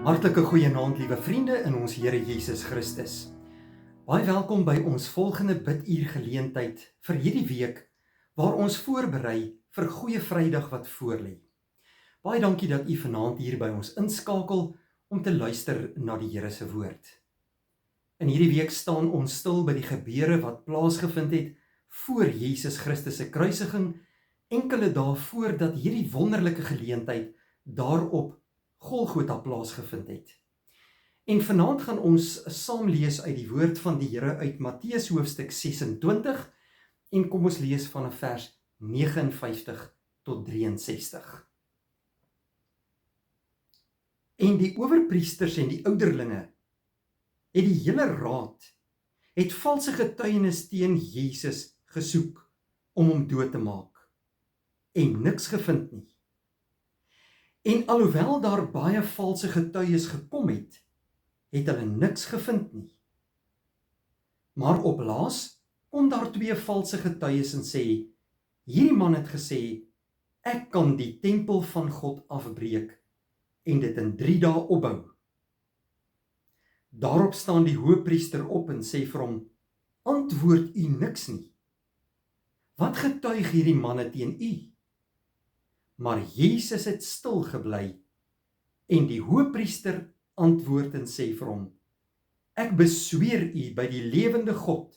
Hartlike goeienaand, liewe vriende in ons Here Jesus Christus. Baie welkom by ons volgende biduur geleentheid vir hierdie week, waar ons voorberei vir Goeie Vrydag wat voorlê. Baie dankie dat u vanaand hier by ons inskakel om te luister na die Here se woord. In hierdie week staan ons stil by die gebeure wat plaasgevind het voor Jesus Christus se kruisiging, enkele dae voordat hierdie wonderlike geleentheid daarop Golgotha plaasgevind het. En vanaand gaan ons saam lees uit die woord van die Here uit Matteus hoofstuk 26 en kom ons lees vanaf vers 59 tot 63. En die owerpriesters en die ouderlinge het die hele raad het valse getuienis teen Jesus gesoek om hom dood te maak en niks gevind nie. En alhoewel daar baie valse getuies gekom het, het hulle niks gevind nie. Maar op laas kom daar 2 valse getuies en sê, hierdie man het gesê, ek kan die tempel van God afbreek en dit in 3 dae opbou. Daarop staan die hoëpriester op en sê vir hom, antwoord u niks nie. Wat getuig hierdie manne teen u? Maar Jesus het stil gebly en die hoëpriester antwoord en sê vir hom, ek besweer u by die lewende God,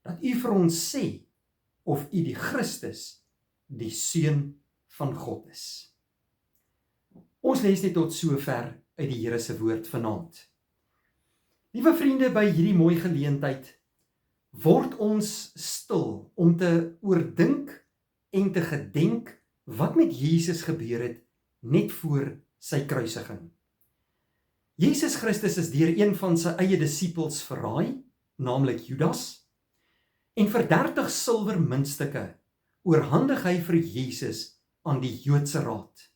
dat u vir ons sê, of u die Christus, die Seun van God is. Ons lees net tot sover uit die Here se woord vanaand. Liewe vriende, by hierdie mooi geleentheid, word ons stil om te oordink en te gedenk wat met Jesus gebeur het net voor sy kruisiging. Jesus Christus is deur een van sy eie disippels verraai, naamlik Judas, en vir 30 silwer muntstukke oorhandig hy vir Jesus aan die Joodse raad.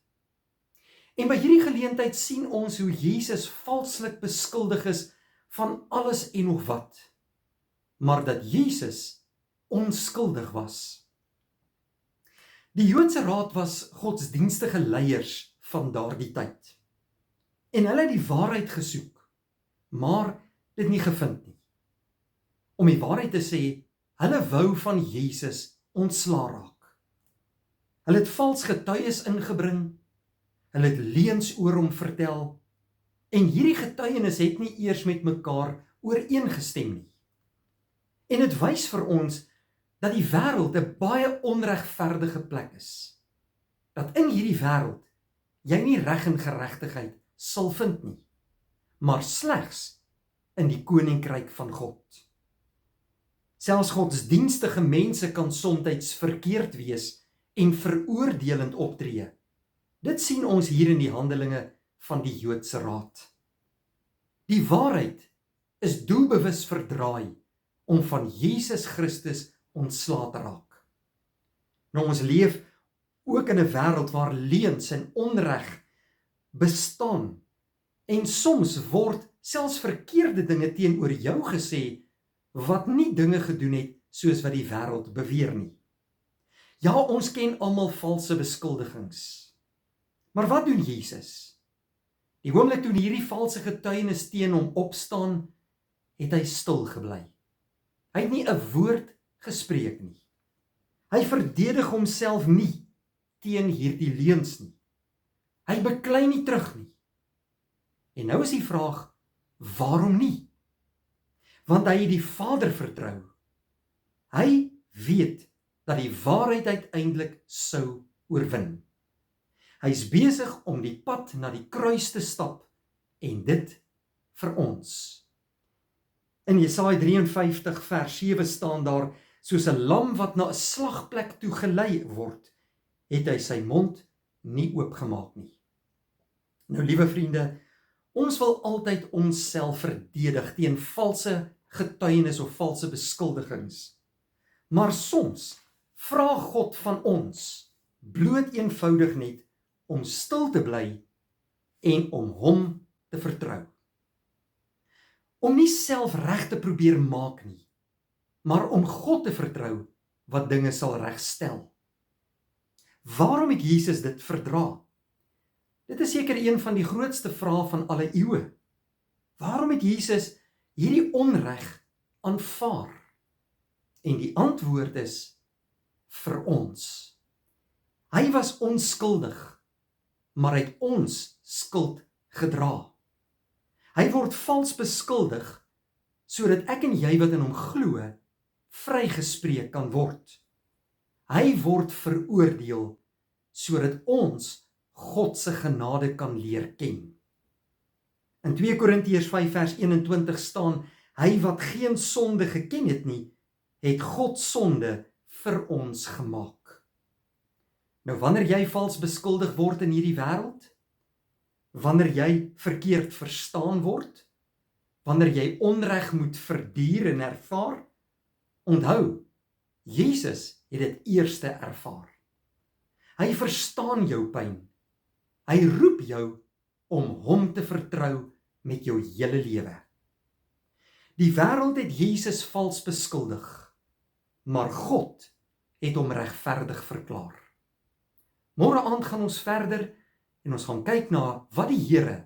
En by hierdie geleentheid sien ons hoe Jesus valslik beskuldig is van alles en nog wat, maar dat Jesus onskuldig was. Die Joodse raad was godsdienstige leiers van daardie tyd. En hulle het die waarheid gesoek, maar dit nie gevind nie. Om die waarheid te sê, hulle wou van Jesus ontslaa raak. Hulle het vals getuies ingebring, hulle het leuns oor hom vertel, en hierdie getuienis het nie eers met mekaar ooreengestem nie. En dit wys vir ons dat die wêreld 'n baie onregverdige plek is. Dat in hierdie wêreld jy nie reg en geregtigheid sal vind nie, maar slegs in die koninkryk van God. Selfs godsdienstige mense kan soms verkeerd wees en veroordelend optree. Dit sien ons hier in die handelinge van die Joodse raad. Die waarheid is doelbewus verdraai om van Jesus Christus ontslae te raak. Nou ons leef ook in 'n wêreld waar leuns en onreg bestaan en soms word selfs verkeerde dinge teenoor jou gesê wat nie dinge gedoen het soos wat die wêreld beweer nie. Ja, ons ken almal valse beskuldigings. Maar wat doen Jesus? Die oomblik toe hierdie valse getuienis teen hom opstaan, het hy stil gebly. Hy het nie 'n woord gespreek nie. Hy verdedig homself nie teen hierdie leuns nie. Hy beklei nie terug nie. En nou is die vraag, waarom nie? Want hy het die Vader vertrou. Hy weet dat die waarheid uiteindelik sou oorwin. Hy is besig om die pad na die kruis te stap en dit vir ons. In Jesaja 53 vers 7 staan daar, soos 'n lam wat na 'n slagplek toe gelei word, het hy sy mond nie oopgemaak nie. Nou, liewe vriende, ons wil altyd onsself verdedig teen valse getuienis of valse beskuldigings. Maar soms vra God van ons bloot eenvoudig net om stil te bly en om hom te vertrou. Om nie self reg te probeer maak nie, maar om God te vertrou wat dinge sal regstel. Waarom het Jesus dit verdra? Dit is seker een van die grootste vrae van alle eeue. Waarom het Jesus hierdie onreg aanvaar? En die antwoord is vir ons. Hy was onskuldig, maar hy het ons skuld gedra. Hy word vals beskuldig, sodat ek en jy wat in hom glo, vrygespreek kan word. Hy word veroordeel, sodat ons God se genade kan leer ken. In 2 Korintiërs 5 vers 21 staan, hy wat geen sonde geken het nie, het God sonde vir ons gemaak. Nou wanneer jy vals beskuldig word in hierdie wêreld, wanneer jy verkeerd verstaan word, wanneer jy onreg moet verduur en ervaar, onthou, Jesus het dit eerste ervaar. Hy verstaan jou pyn. Hy roep jou om hom te vertrou met jou hele lewe. Die wêreld het Jesus vals beskuldig, maar God het hom regverdig verklaar. Môre aand gaan ons verder en ons gaan kyk na wat die Here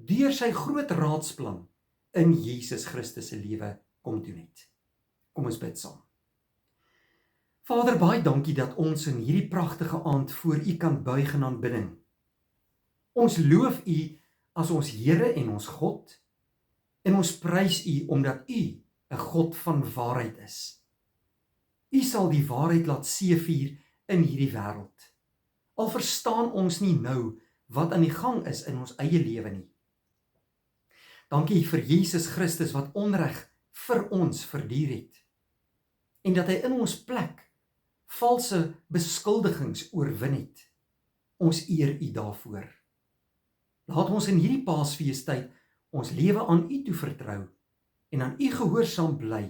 deur sy groot raadsplan in Jesus Christus se lewe kom doen het. Kom ons bid saam. Vader, baie dankie dat ons in hierdie pragtige aand voor U kan buig in aanbidding. Ons loof U as ons Here en ons God, en ons prys U omdat U 'n God van waarheid is. U sal die waarheid laat seëvier in hierdie wêreld. Al verstaan ons nie nou wat aan die gang is in ons eie lewe nie. Dankie vir Jesus Christus wat onreg vir ons verduur het, en dat hy in ons plek valse beskuldigings oorwin het. Ons eer U daarvoor. Laat ons in hierdie Paasfeestyd ons lewe aan U toe vertrou en aan U gehoorsaam bly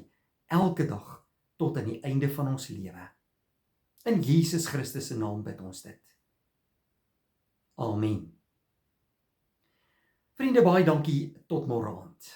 elke dag tot aan die einde van ons lewe. In Jesus Christus se naam bid ons dit. Amen. Vriende, baie dankie tot môre aand.